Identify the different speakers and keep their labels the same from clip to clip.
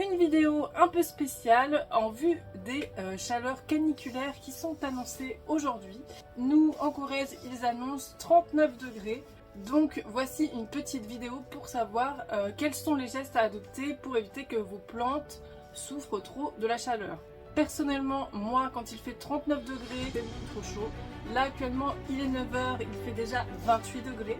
Speaker 1: Une vidéo un peu spéciale en vue des chaleurs caniculaires qui sont annoncées aujourd'hui. Nous, en Corrèze, ils annoncent 39 degrés. Donc voici une petite vidéo pour savoir quels sont les gestes à adopter pour éviter que vos plantes souffrent trop de la chaleur. Personnellement, moi, quand il fait 39 degrés, c'est beaucoup trop chaud. Là, actuellement, il est 9 h, il fait déjà 28 degrés.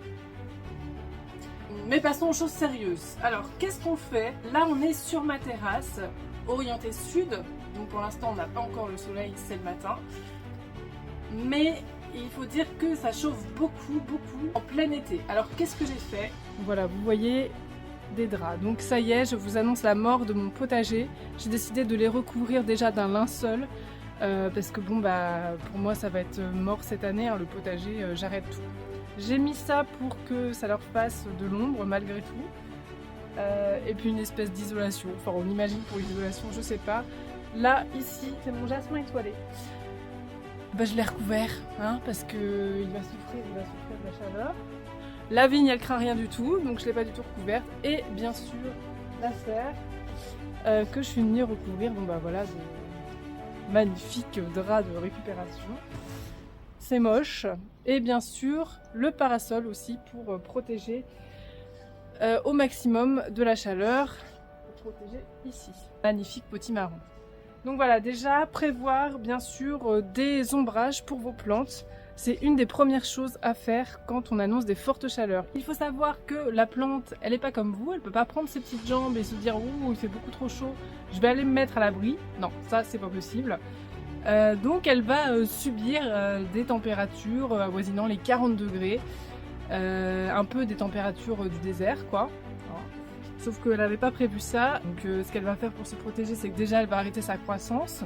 Speaker 1: Mais passons aux choses sérieuses. Alors, qu'est-ce qu'on fait? Là, on est sur ma terrasse, orientée sud. Donc pour l'instant, on n'a pas encore le soleil, c'est le matin. Mais il faut dire que ça chauffe beaucoup en plein été. Alors, qu'est-ce que j'ai fait? Voilà, vous voyez des draps. Donc ça y est, je vous annonce la mort de mon potager. J'ai décidé de les recouvrir déjà d'un linceul. Parce que bon, bah, pour moi, ça va être mort cette année, hein, le potager, j'arrête tout. J'ai mis ça pour que ça leur fasse de l'ombre malgré tout. Et puis une espèce d'isolation. Enfin, on imagine pour l'isolation, je sais pas. Là, ici, c'est mon jasmin étoilé. Bah, je l'ai recouvert, hein, parce que il va souffrir de la chaleur. La vigne, elle craint rien du tout, donc je l'ai pas du tout recouverte. Et bien sûr, la serre que je suis venue recouvrir. Bon bah voilà, de magnifiques draps de récupération. C'est moche. Et bien sûr, le parasol aussi pour protéger au maximum de la chaleur. Pour protéger ici. Magnifique potimarron. Donc voilà, déjà prévoir bien sûr des ombrages pour vos plantes. C'est une des premières choses à faire quand on annonce des fortes chaleurs. Il faut savoir que la plante, elle n'est pas comme vous, elle peut pas prendre ses petites jambes et se dire « Ouh, il fait beaucoup trop chaud, je vais aller me mettre à l'abri ». Non, ça c'est pas possible. Donc elle va subir des températures avoisinant les 40 degrés, un peu des températures du désert quoi. Sauf qu'elle n'avait pas prévu ça, donc ce qu'elle va faire pour se protéger, c'est que déjà elle va arrêter sa croissance,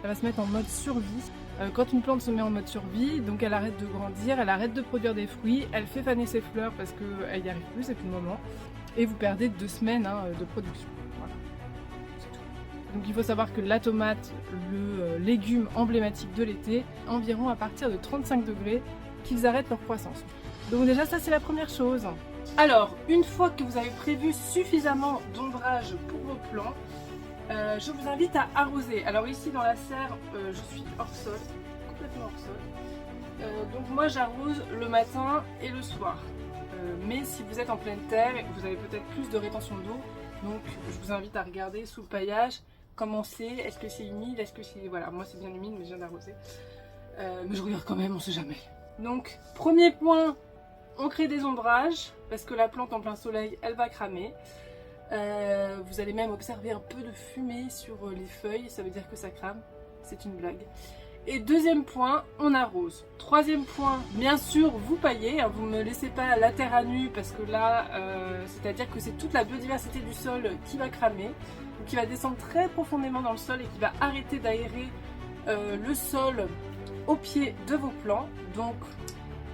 Speaker 1: elle va se mettre en mode survie. Quand une plante se met en mode survie, donc elle arrête de grandir, elle arrête de produire des fruits, elle fait faner ses fleurs parce qu'elle n'y arrive plus, c'est plus le moment, et vous perdez 2 semaines de production. Voilà. C'est tout. Donc il faut savoir que la tomate, le légume emblématique de l'été, environ à partir de 35 degrés, qu'ils arrêtent leur croissance. Donc déjà ça c'est la première chose. Alors, une fois que vous avez prévu suffisamment d'ombrage pour vos plants, je vous invite à arroser. Alors ici dans la serre, je suis hors sol, complètement hors sol. Donc moi j'arrose le matin et le soir. Mais si vous êtes en pleine terre, vous avez peut-être plus de rétention d'eau. Donc je vous invite à regarder sous le paillage comment c'est, est-ce que c'est humide, est-ce que c'est... Voilà, moi c'est bien humide mais je viens d'arroser. Mais je regarde quand même, on sait jamais. Donc premier point, on crée des ombrages parce que la plante en plein soleil, elle va cramer. Vous allez même observer un peu de fumée sur les feuilles, ça veut dire que ça crame, c'est une blague. Et deuxième point, on arrose. Troisième point, bien sûr, vous paillez, hein, vous ne me laissez pas la terre à nu parce que là, c'est-à-dire que c'est toute la biodiversité du sol qui va cramer, qui va descendre très profondément dans le sol et qui va arrêter d'aérer le sol au pied de vos plants. Donc,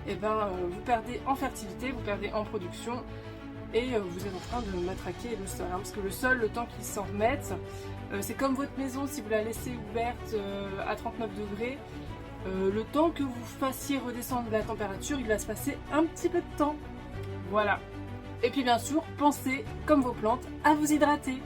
Speaker 1: eh ben, vous perdez en fertilité, vous perdez en production. Et vous êtes en train de matraquer le sol, hein, parce que le sol, le temps qu'il s'en remette, c'est comme votre maison, si vous la laissez ouverte à 39 degrés, le temps que vous fassiez redescendre la température, il va se passer un petit peu de temps. Voilà. Et puis bien sûr, pensez, comme vos plantes, à vous hydrater.